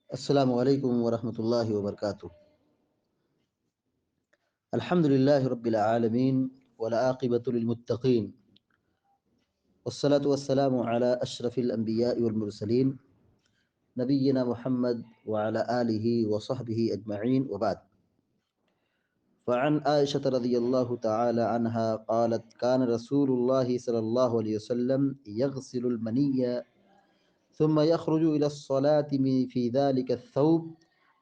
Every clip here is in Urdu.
السلام علیکم ورحمۃ اللہ وبرکاتہ۔ الحمد للہ رب العالمین والعاقبۃ للمتقین والصلاة والسلام علی اشرف الانبیاء والمرسلین نبینا محمد وعلی آلہ وصحبہ اجمعین وبعد۔ فعن عائشة رضی اللہ تعالی عنہا قالت كان رسول اللہ صلی اللہ علیہ وسلم یغسل المنی ثم يخرج إلى الصلاة في ذلك الثوب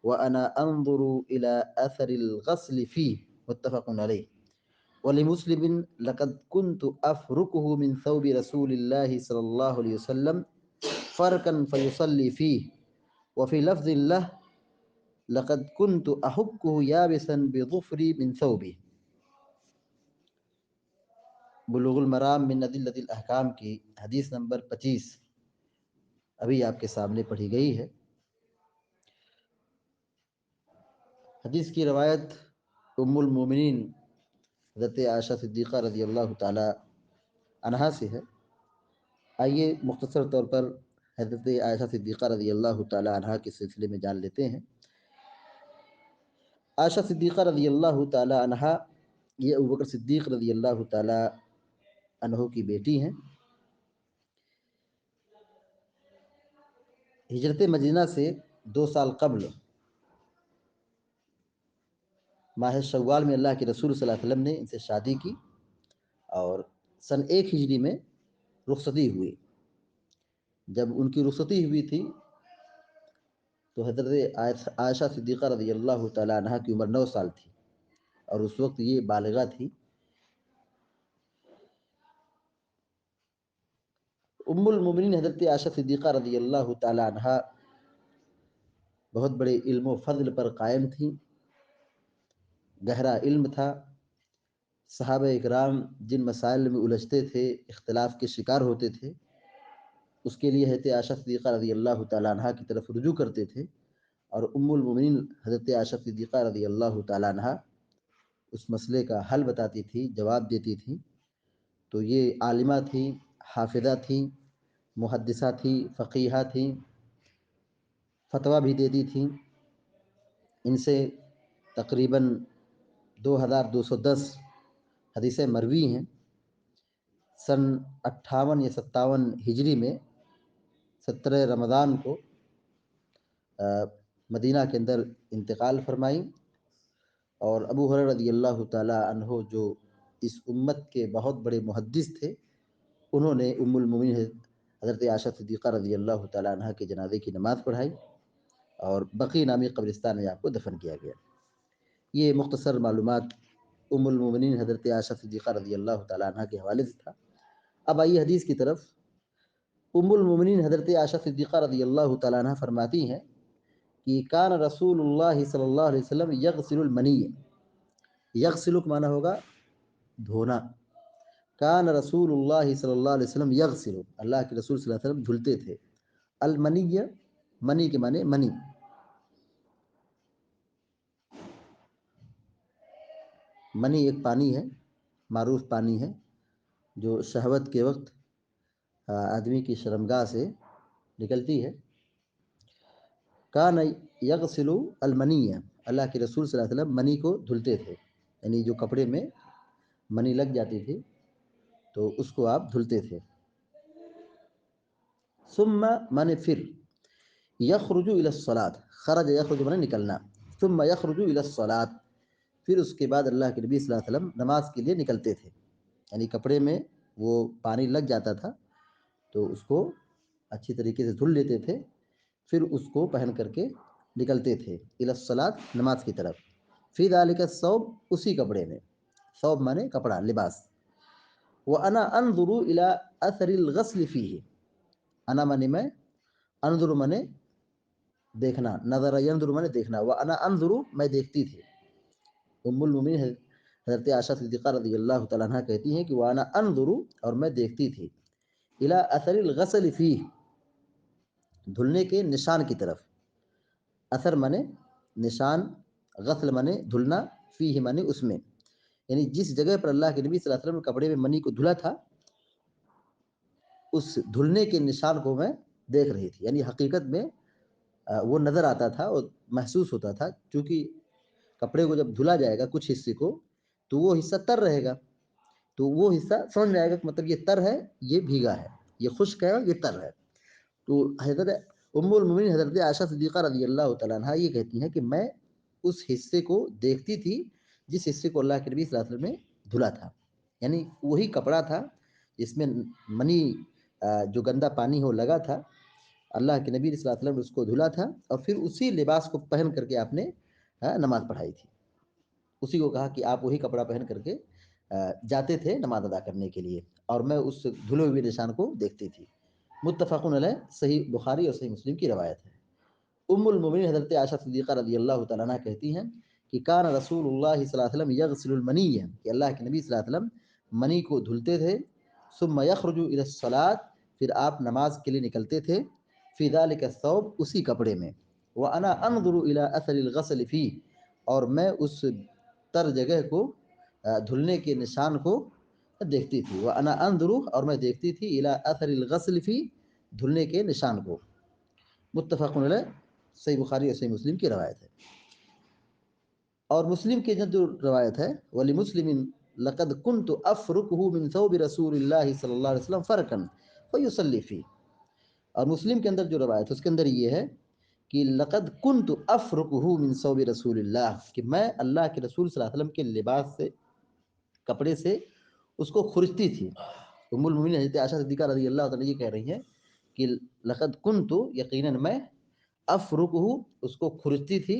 وأنا أنظر إلى أثر الغسل فيه متفق عليه۔ ولمسلم لقد كنت أفركه من ثوب رسول الله صلى الله عليه وسلم فركا فيصلي فيه، وفي لفظ له لقد كنت أحكه يابسا بظفري من ثوبه۔ بلوغ المرام من أدلة الأحکام کی حدیث نمبر 25 ابھی آپ کے سامنے پڑھی گئی ہے۔ حدیث کی روایت ام المومنین حضرت عائشہ صدیقہ رضی اللہ تعالی عنہا سے ہے۔ آئیے مختصر طور پر حضرت عائشہ صدیقہ رضی اللہ تعالی عنہا کے سلسلے میں جان لیتے ہیں۔ عائشہ صدیقہ رضی اللہ تعالی عنہا یہ ابوبکر صدیق رضی اللہ تعالی عنہ کی بیٹی ہیں۔ ہجرت مدینہ سے 2 سال قبل ماہ شوال میں اللہ کے رسول صلی اللہ علیہ وسلم نے ان سے شادی کی اور سن 1 ہجری میں رخصتی ہوئی۔ جب ان کی رخصتی ہوئی تھی تو حضرت عائشہ صدیقہ رضی اللہ تعالی عنہ کی عمر 9 سال تھی اور اس وقت یہ بالغہ تھی۔ ام المومنین حضرت عائشہ صدیقہ رضی اللہ تعالی عنہ بہت بڑے علم و فضل پر قائم تھیں، گہرا علم تھا۔ صحابہ اکرام جن مسائل میں الجھتے تھے، اختلاف کے شکار ہوتے تھے، اس کے لیے حضرت عائشہ صدیقہ رضی اللہ تعالی عنہ کی طرف رجوع کرتے تھے، اور ام المومنین حضرت عائشہ صدیقہ رضی اللہ تعالی عنہ اس مسئلے کا حل بتاتی تھی، جواب دیتی تھیں۔ تو یہ عالمہ تھیں، حافظہ تھیں، محدثہ تھیں، فقیہہ تھیں، فتویٰ بھی دیتی تھیں۔ ان سے تقریباً 2210 حدیثیں مروی ہیں۔ سن 58 یا 57 ہجری میں 17 رمضان کو مدینہ کے اندر انتقال فرمائی، اور ابو ہریرہ رضی اللہ تعالی عنہ جو اس امت کے بہت بڑے محدث تھے، انہوں نے ام المومنین حضرت عائشہ صدیقہ رضی اللہ تعالی عنہ کے جنازے کی نماز پڑھائی اور بقیع نامی قبرستان میں آپ کو دفن کیا گیا۔ یہ مختصر معلومات ام المومنین حضرت عائشہ صدیقہ رضی اللہ تعالی عنہ کے حوالے سے تھا۔ اب آئیے حدیث کی طرف۔ ام المومنین حضرت عائشہ صدیقہ رضی اللہ تعالی عنہ فرماتی ہیں کہ کان رسول اللہ صلی اللہ علیہ وسلم یغسل المنی، یغسل کا معنی ہوگا دھونا۔ کان رسول اللہ صلی اللہ علیہ وسلم یغسل، اللہ کے رسول صلی اللہ علیہ وسلم دھلتے تھے۔ المنی، منی کے معنی منی۔ منی ایک پانی ہے، معروف پانی ہے، جو شہوت کے وقت آدمی کی شرمگاہ سے نکلتی ہے۔ کان یغسل المنی، اللہ کے رسول صلی اللہ علیہ وسلم منی کو دھلتے تھے، یعنی جو کپڑے میں منی لگ جاتی تھی تو اس کو آپ دھلتے تھے۔ ثم معنی پھر، یخرج الی الصلاۃ، خرج یخرج معنی نکلنا، ثم یخرج الی الصلاۃ، پھر اس کے بعد اللہ کے نبی صلی اللہ علیہ وسلم نماز کے لیے نکلتے تھے، یعنی کپڑے میں وہ پانی لگ جاتا تھا تو اس کو اچھی طریقے سے دھل لیتے تھے، پھر اس کو پہن کر کے نکلتے تھے الی الصلاۃ، نماز کی طرف۔ فی ذلک الثوب، اسی کپڑے میں، ثوب معنی کپڑا، لباس۔ وانا انظر الی اثر الغسل فیہ، انا معنی میں، انظر معنی دیکھنا، نظر ینظر معنی دیکھنا، وانا انظر میں دیکھتی تھی۔ ام المومنین حضرت عائشہ صدیقہ رضی اللہ تعالیٰ عنہ کہتی ہیں کہ وانا انظر، اور میں دیکھتی تھی، الی اثر الغسل فیہ، دھلنے کے نشان کی طرف۔ اثر معنی نشان، غسل معنی دھلنا، فیہ معنی اس میں، یعنی جس جگہ پر اللہ کے نبی صلی اللہ علیہ وسلم کپڑے میں منی کو دھلا تھا، اس دھلنے کے نشان کو میں دیکھ رہی تھی، یعنی حقیقت میں وہ نظر آتا تھا اور محسوس ہوتا تھا، چونکہ کپڑے کو جب دھلا جائے گا کچھ حصے کو تو وہ حصہ تر رہے گا، تو وہ حصہ سمجھ میں آئے گا کہ مطلب یہ تر ہے، یہ بھیگا ہے، یہ خشک ہے اور یہ تر ہے۔ تو حضرت ام المومنین حضرت عائشہ صدیقہ رضی اللہ تعالیٰ عنہ یہ کہتی ہیں کہ میں اس حصے کو دیکھتی تھی جس حصے کو اللہ کے نبی صلی اللہ علیہ وسلم نے دھلا تھا، یعنی وہی کپڑا تھا جس میں منی جو گندا پانی ہو لگا تھا، اللہ کے نبی صلی اللہ علیہ وسلم نے اس کو دھلا تھا اور پھر اسی لباس کو پہن کر کے آپ نے نماز پڑھائی تھی۔ اسی کو کہا کہ آپ وہی کپڑا پہن کر کے جاتے تھے نماز ادا کرنے کے لیے، اور میں اس دھلے ہوئے نشان کو دیکھتی تھی۔ متفق علیہ، صحیح بخاری اور صحیح مسلم کی روایت ہے۔ ام المومنین حضرت عائشہ صدیقہ رضی اللہ تعالیٰ عنہ کہتی ہیں کہ کان رسول اللہ صلی اللہ علیہ وسلم یغسل المنی، کہ اللہ کے نبی صلی اللہ علیہ وسلم منی کو دھلتے تھے، ثم یخرج الی الصلاۃ، پھر آپ نماز کے لیے نکلتے تھے، فی ذلک الثوب، اسی کپڑے میں، وانا انظر الی اثر الغسل فیہ، اور میں اس تر جگہ کو دھلنے کے نشان کو دیکھتی تھی، وانا انظر، اور میں دیکھتی تھی، الی اثر الغسل فیہ، دھلنے کے نشان کو۔ متفق علیہ، صحیح بخاری اور صحیح مسلم کی روایت ہے۔ اور مسلم کے جو روایت ہے، وَلِمُسْلِمٍ لَقَدْ كُنْتُ أَفْرُكُهُ مِنْ ثَوْبِ رَسُولِ اللَّهِ صلی اللہ علیہ وسلم فَرْقًا فَيُصَلِّي فِيهِ۔ اور مسلم کے اندر جو روایت ہے اس کے اندر یہ ہے کہ لقد كنت افركه من ثوب رسول اللہ، کہ میں اللہ کے رسول صلی اللہ علیہ وسلم کے لباس سے، کپڑے سے اس کو کھرچتی تھی۔ ام المومنین حضرت عائشہ صدیقہ رضی اللہ تعالیٰ یہ کہہ رہی ہیں کہ لقد كنت، یقیناً میں، افركه، اس کو کھرچتی تھی،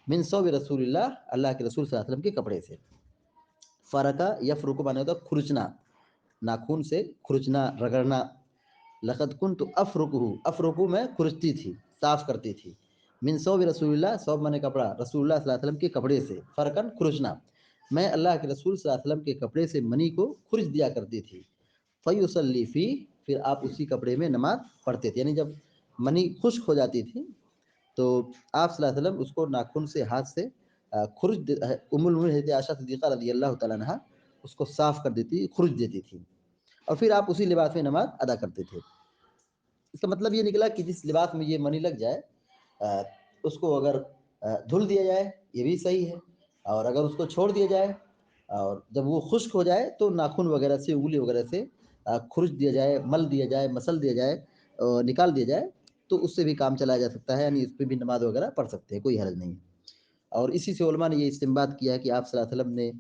من ثوب رسول اللہ، اللہ کے رسول صلی اللہ علیہ وسلم کے کپڑے سے۔ فرقہ یفرق مانے ہوتا ہے کھرچنا، ناخون سے کھرچنا، رگڑنا۔ لقد كنت افركه، افركه میں کھرچتی تھی، صاف کرتی تھی، من ثوب رسول اللہ، ثوب مانے کپڑا، رسول اللہ صلی اللہ علیہ وسلم کے کپڑے سے، فرقاً کھرچنا، میں اللہ کے رسول صلی اللہ علیہ وسلم کے کپڑے سے منی کو کھرچ دیا کرتی تھی۔ فیصلی فی، پھر آپ اسی کپڑے میں نماز پڑھتے تھے، یعنی جب منی خشک ہو جاتی تھی تو آپ صلی اللہ علیہ وسلم اس کو ناخن سے، ہاتھ سے کھرچ، ام المومنین حضرت عائشہ صدیقہ رضی اللہ تعالیٰ عنہ اس کو صاف کر دیتی، کھرچ دیتی تھی، اور پھر آپ اسی لباس میں نماز ادا کرتے تھے۔ اس کا مطلب یہ نکلا کہ جس لباس میں یہ منی لگ جائے اس کو اگر دھل دیا جائے یہ بھی صحیح ہے، اور اگر اس کو چھوڑ دیا جائے اور جب وہ خشک ہو جائے تو ناخن وغیرہ سے، انگلی وغیرہ سے کھرچ دیا جائے، مل دیا جائے، مسل دیا جائے، نکال دیا جائے، تو اس سے بھی کام چلایا جا سکتا ہے، یعنی اس پہ بھی نماز وغیرہ پڑھ سکتے ہیں، کوئی حرج نہیں ہے۔ اور اسی سے علماء نے یہ استنباط کیا ہے کہ آپ صلی اللہ علیہ وسلم نے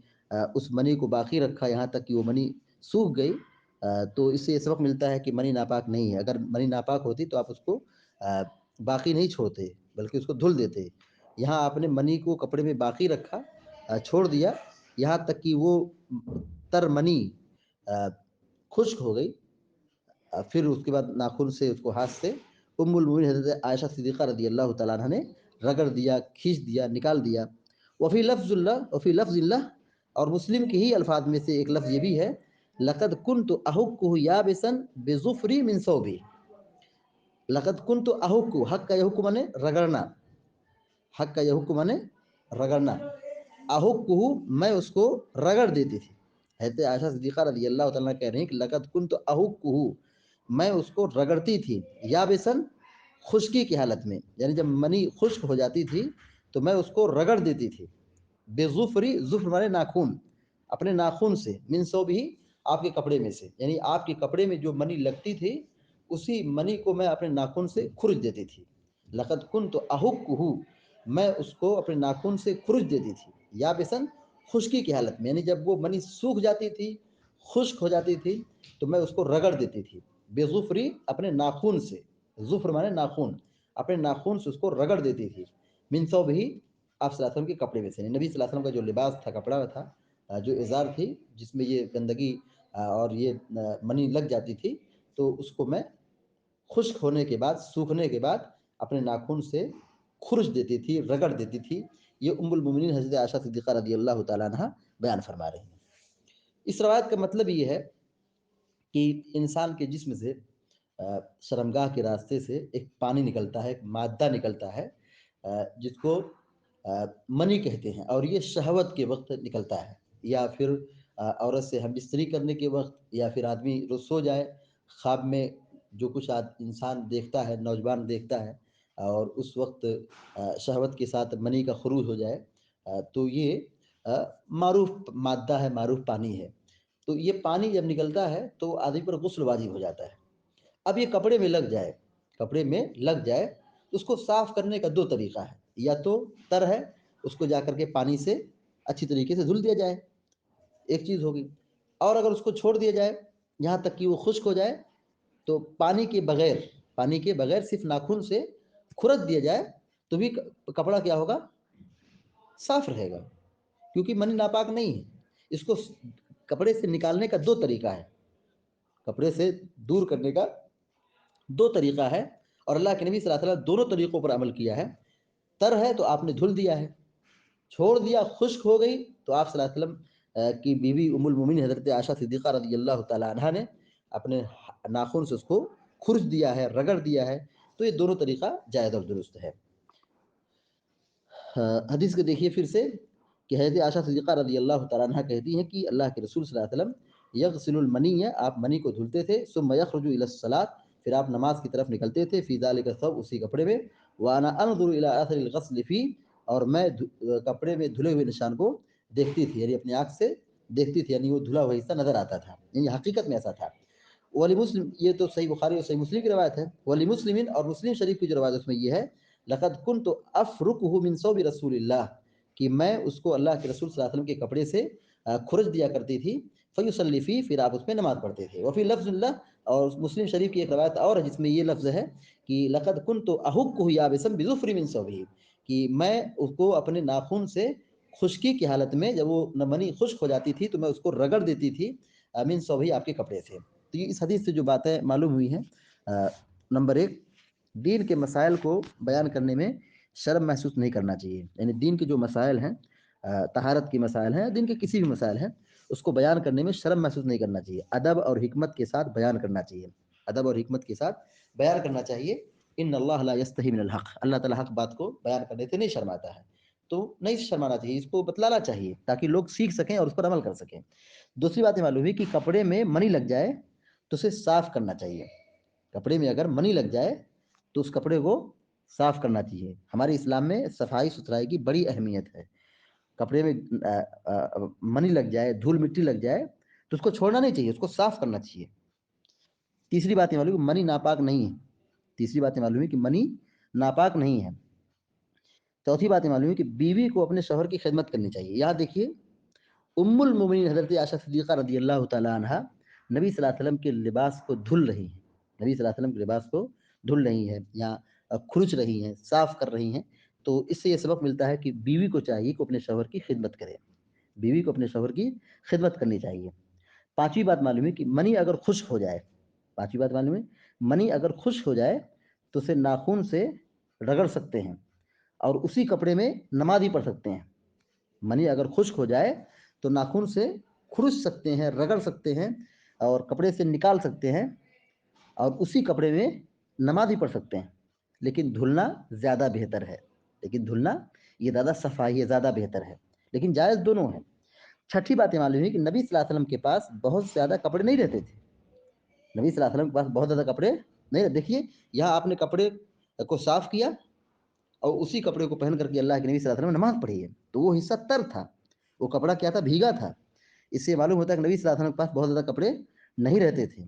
اس منی کو باقی رکھا یہاں تک کہ وہ منی سوکھ گئی، تو اس سے یہ سبق ملتا ہے کہ منی ناپاک نہیں ہے۔ اگر منی ناپاک ہوتی تو آپ اس کو باقی نہیں چھوڑتے بلکہ اس کو دھل دیتے۔ یہاں آپ نے منی کو کپڑے میں باقی رکھا، چھوڑ دیا، یہاں تک کہ وہ تر منی خشک ہو گئی، پھر اس کے بعد ناخن سے اس کو ہاتھ سے ام المومنین حضرت عائشہ صدیقہ رضی اللہ تعالیٰ عنہ نے رگڑ دیا، کھینچ دیا، نکال دیا۔ وفی لفظ اللہ، اور مسلم کے ہی الفاظ میں سے ایک لفظ یہ بھی ہے، لقد كنت احکه یابسا بظفری من ثوبی، لقد كنت احک، حق کا یحک مانے رگڑنا، حق کا یحک مانے رگڑنا، احکه میں اس کو رگڑ دیتی تھی۔ حضرت عائشہ صدیقہ رضی اللہ تعالیٰ کہہ رہے ہیں کہ لقد كنت احکه، میں اس کو رگڑتی تھی، یابسن، خشکی کی حالت میں، یعنی جب منی خشک ہو جاتی تھی تو میں اس کو رگڑ دیتی تھی، بظفری، ظفر مانے ناخون، اپنے ناخون سے، من ثوب ہی، آپ کے کپڑے میں سے، یعنی آپ کے کپڑے میں جو منی لگتی تھی اسی منی کو میں اپنے ناخن سے کھرچ دیتی تھی۔ لقد كنت احکه، میں اس کو اپنے ناخن سے کھرچ دیتی تھی، یابسن، خشکی کی حالت میں، یعنی جب وہ منی سوکھ جاتی تھی، خشک ہو جاتی تھی تو میں اس کو رگڑ دیتی تھی، بظفری، اپنے ناخون سے، ظفر مانے ناخون، اپنے ناخون سے اس کو رگڑ دیتی تھی، من ثوب ہی، آپ صلی اللہ علیہ وسلم کے کپڑے میں سے، نبی صلی اللہ علیہ وسلم کا جو لباس تھا، کپڑا تھا، جو ازار تھی جس میں یہ گندگی اور یہ منی لگ جاتی تھی، تو اس کو میں خشک ہونے کے بعد، سوکھنے کے بعد اپنے ناخن سے کھرچ دیتی تھی، رگڑ دیتی تھی۔ یہ ام المومنین حضرت عائشہ صدیقہ رضی اللہ تعالیٰ عنہ بیان فرما رہی ہیں۔ اس روایت کا مطلب یہ ہے کہ انسان کے جسم سے، شرمگاہ کے راستے سے ایک پانی نکلتا ہے، ایک مادہ نکلتا ہے جس کو منی کہتے ہیں، اور یہ شہوت کے وقت نکلتا ہے، یا پھر عورت سے ہم بستری کرنے کے وقت، یا پھر آدمی روز سو جائے، خواب میں جو کچھ انسان دیکھتا ہے، نوجوان دیکھتا ہے، اور اس وقت شہوت کے ساتھ منی کا خروج ہو جائے تو یہ معروف مادہ ہے، معروف پانی ہے، تو یہ پانی جب نکلتا ہے تو آدمی پر غسل واجب ہو جاتا ہے۔ اب یہ کپڑے میں لگ جائے، کپڑے میں لگ جائے تو اس کو صاف کرنے کا دو طریقہ ہے، یا تو تر ہے اس کو جا کر کے پانی سے اچھی طریقے سے دھل دیا جائے، ایک چیز ہوگی، اور اگر اس کو چھوڑ دیا جائے یہاں تک کہ وہ خشک ہو جائے تو پانی کے بغیر صرف ناخن سے کھرچ دیا جائے تو بھی کپڑا کیا ہوگا؟ صاف رہے گا، کیونکہ منی ناپاک نہیں ہے۔ اس کو کپڑے سے نکالنے کا دو طریقہ ہے، کپڑے سے دور کرنے کا دو طریقہ ہے، اور اللہ کے نبی صلی اللہ علیہ وسلم دونوں طریقوں پر عمل کیا ہے۔ تر ہے تو آپ نے دھل دیا ہے، چھوڑ دیا خشک ہو گئی تو آپ صلی اللہ علیہ وسلم کی بیوی ام المومنین حضرت عائشہ صدیقہ رضی اللہ تعالی عنہا نے اپنے ناخن سے اس کو کھرچ دیا ہے، رگڑ دیا ہے، تو یہ دونوں طریقہ جائز اور درست ہے۔ حدیث کو دیکھیے پھر سے کہ حضرت عائشہ صدیقہ رضی اللہ تعالی عنہا کہتی ہیں کہ اللہ کے رسول صلی اللہ علیہ وسلم یغسل المنی، آپ منی کو دھلتے تھے، ثم یخرج الی الصلاۃ، پھر آپ نماز کی طرف نکلتے تھے، فی ذلک الثوب، اسی کپڑے میں، وانا انظر الی اثر الغسل فی، اور میں کپڑے میں دھلے ہوئے نشان کو دیکھتی تھی، یعنی اپنی آنکھ سے دیکھتی تھی، یعنی وہ دھلا ہوا حصہ نظر آتا تھا، یعنی حقیقت میں ایسا تھا۔ ولی مسلم، یہ تو صحیح بخاری اور صحیح مسلم کی روایت ہے، ولی مسلم، اور مسلم شریف کی جو روایت اس میں یہ ہے، لقد كنت افركه من ثوب رسول اللہ، کہ میں اس کو اللہ کے رسول صلی اللہ علیہ وسلم کے کپڑے سے کھرچ دیا کرتی تھی، فیصلی فی، پھر آپ اس میں نماز پڑھتے تھے، وفی لفظ اللہ، اور مسلم شریف کی ایک روایت اور ہے جس میں یہ لفظ ہے کہ لقد كنت احكه يابسا بظفر من ثوبه، کہ میں اس کو اپنے ناخن سے خشکی کی حالت میں، جب وہ منی خشک ہو جاتی تھی تو میں اس کو رگڑ دیتی تھی من ثوبه، آپ کے کپڑے سے۔ تو یہ اس حدیث سے جو باتیں معلوم ہوئی ہیں، نمبر ایک، دین کے مسائل کو بیان کرنے میں شرم محسوس نہیں کرنا چاہیے، یعنی دین کے جو مسائل ہیں، طہارت کی مسائل ہیں، دین کے کسی بھی مسائل ہیں، اس کو بیان کرنے میں شرم محسوس نہیں کرنا چاہیے، ادب اور حکمت کے ساتھ بیان کرنا چاہیے، ادب اور حکمت کے ساتھ بیان کرنا چاہیے۔ ان اللہ لا یستحی من الحق، اللہ تعالیٰ حق بات کو بیان کرنے سے نہیں شرماتا ہے، تو نہیں شرمانا چاہیے، اس کو بتلانا چاہیے تاکہ لوگ سیکھ سکیں اور اس پر عمل کر سکیں۔ دوسری بات یہ معلوم ہوئی کہ کپڑے میں منی لگ جائے تو اسے صاف کرنا چاہیے، کپڑے میں اگر منی لگ جائے تو اس کپڑے کو صاف کرنا چاہیے۔ ہمارے اسلام میں صفائی ستھرائی کی بڑی اہمیت ہے، کپڑے میں منی لگ جائے، دھول مٹی لگ جائے تو اس کو چھوڑنا نہیں چاہیے، اس کو صاف کرنا چاہیے۔ تیسری بات یہ معلوم کہ منی ناپاک نہیں ہے، تیسری بات یہ معلوم ہے کہ منی ناپاک نہیں ہے۔ چوتھی بات یہ معلوم ہے کہ بیوی کو اپنے شوہر کی خدمت کرنی چاہیے۔ یہاں دیکھیے ام المومنین حضرت عائشہ صدیقہ رضی اللہ تعالی عنہا نبی صلی اللہ علیہ وسلم کے لباس کو دھل رہی ہیں، نبی صلی اللہ علیہ وسلم کے لباس کو دھل رہی ہیں یا کھرچ رہی ہیں، صاف کر رہی ہیں، تو اس سے یہ سبق ملتا ہے کہ بیوی کو چاہیے کہ اپنے شوہر کی خدمت کرے، بیوی کو اپنے شوہر کی خدمت کرنی چاہیے۔ پانچویں بات معلوم ہے کہ منی اگر خشک ہو جائے، پانچویں بات معلوم ہے منی اگر خشک ہو جائے تو اسے ناخن سے رگڑ سکتے ہیں اور اسی کپڑے میں نماز بھی پڑھ سکتے ہیں۔ منی اگر خشک ہو جائے تو ناخن سے کھرچ سکتے ہیں، رگڑ سکتے ہیں اور کپڑے سے نکال سکتے ہیں اور اسی کپڑے میں نماز بھی پڑھ سکتے ہیں، لیکن دھلنا زیادہ بہتر ہے، لیکن دھلنا یہ زیادہ صفائی ہے، زیادہ بہتر ہے، لیکن جائز دونوں ہیں۔ چھٹی بات یہ معلوم ہے کہ نبی صلی اللہ علیہ وسلم کے پاس بہت زیادہ کپڑے نہیں رہتے تھے، نبی صلی اللہ علیہ وسلم کے پاس بہت زیادہ کپڑے نہیں رہتے۔ دیکھیے یہاں آپ نے کپڑے کو صاف کیا اور اسی کپڑے کو پہن کر کے اللہ کے نبی صلی اللہ علیہ وسلم نے نماز پڑھی ہے، تو وہ حصہ تر تھا، وہ کپڑا کیا تھا؟ بھیگا تھا۔ اس سے معلوم ہوتا ہے کہ نبی صلی اللہ علیہ وسلم کے پاس بہت زیادہ کپڑے نہیں رہتے تھے۔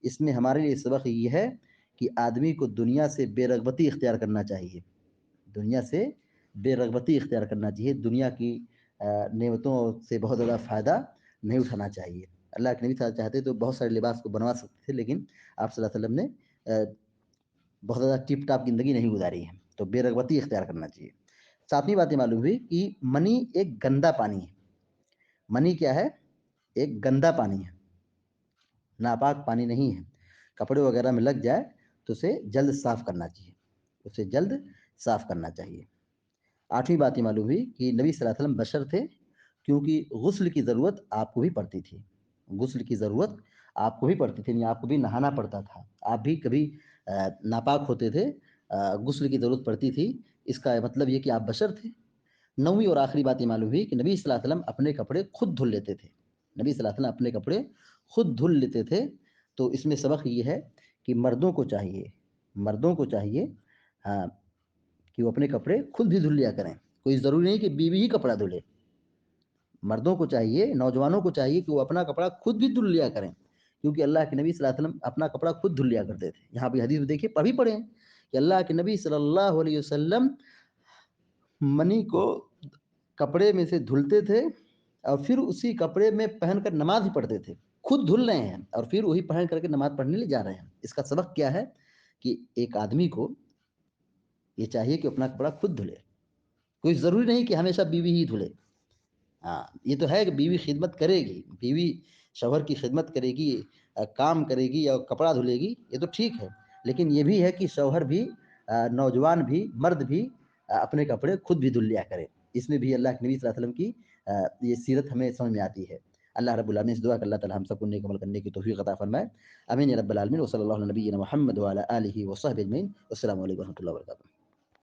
اس میں ہمارے لیے سبق یہ ہے کہ آدمی کو دنیا سے بے رغبتی اختیار کرنا چاہیے، دنیا سے بے رغبتی اختیار کرنا چاہیے، دنیا کی نعمتوں سے بہت زیادہ فائدہ نہیں اٹھانا چاہیے۔ اللہ کے نبی صلی اللہ علیہ وسلم چاہتے تو بہت سارے لباس کو بنوا سکتے تھے، لیکن آپ صلی اللہ علیہ وسلم نے بہت زیادہ ٹپ ٹاپ زندگی نہیں گزاری ہے، تو بے رغبتی اختیار کرنا چاہیے۔ ساتویں بات یہ معلوم ہوئی کہ منی ایک گندا پانی ہے، منی کیا ہے؟ ایک گندا پانی ہے، ناپاک پانی نہیں ہے، کپڑے وغیرہ میں لگ جائے تو اسے جلد صاف کرنا چاہیے، اسے جلد صاف کرنا چاہیے۔ آٹھویں بات یہ معلوم ہوئی کہ نبی صلی اللہ علیہ وسلم بشر تھے، کیونکہ غسل کی ضرورت آپ کو بھی پڑتی تھی، غسل کی ضرورت آپ کو بھی پڑتی تھی، یعنی آپ کو بھی نہانا پڑتا تھا، آپ بھی کبھی ناپاک ہوتے تھے، غسل کی ضرورت پڑتی تھی، اس کا مطلب یہ کہ آپ بشر تھے۔ نویں اور آخری بات یہ معلوم ہوئی کہ نبی صلی اللہ علیہ وسلم اپنے کپڑے خود دھل لیتے تھے، نبی صلی اللہ علیہ وسلم اپنے کپڑے خود دھل لیتے تھے۔ تو اس میں سبق یہ ہے کہ مردوں کو چاہیے کہ وہ اپنے کپڑے خود بھی دھل لیا کریں. کوئی ضروری نہیں کہ بیوی ہی کپڑا دھلے. مردوں کو چاہیے, نوجوانوں کو چاہیے کہ وہ اپنا کپڑا خود بھی دھل لیا کریں, کیونکہ اللہ کے نبی صلی اللہ علیہ وسلم اپنا کپڑا خود دھل لیا کرتے تھے. یہاں پہ حدیث میں دیکھیے, ابھی پڑھیں کہ اللہ کے نبی صلی اللہ علیہ وسلم منی کو کپڑے میں سے دھلتے تھے اور پھر اسی کپڑے میں پہن کر نماز ہی پڑھتے تھے. خود دھل رہے ہیں اور پھر وہی پہن کر کے نماز پڑھنے لے جا رہے ہیں. اس کا سبق کیا ہے کہ ایک آدمی کو یہ چاہیے کہ اپنا کپڑا خود دھلے. کوئی ضروری نہیں کہ ہمیشہ بیوی ہی دھلے. ہاں, یہ تو ہے کہ بیوی خدمت کرے گی, بیوی شوہر کی خدمت کرے گی, کام کرے گی اور کپڑا دھلے گی, یہ تو ٹھیک ہے. لیکن یہ بھی ہے کہ شوہر بھی, نوجوان بھی, مرد بھی اپنے کپڑے خود بھی دھل لیا کرے. اس میں بھی اللہ کے نبی صلی اللہ علیہ وسلم کی یہ سیرت ہمیں سمجھ میں آتی ہے. اللہ رب العالمین سے دعا کہ اللہ تعالی ہم سب کو نیک عمل کرنے کی توفیق عطا فرمائے. آمین یا رب العالمین. وصلی اللہ علی نبینا محمد وعلی آلہ وصحبہ اجمعین. السلام علیکم و رحمۃ اللہ وبرکاتہ.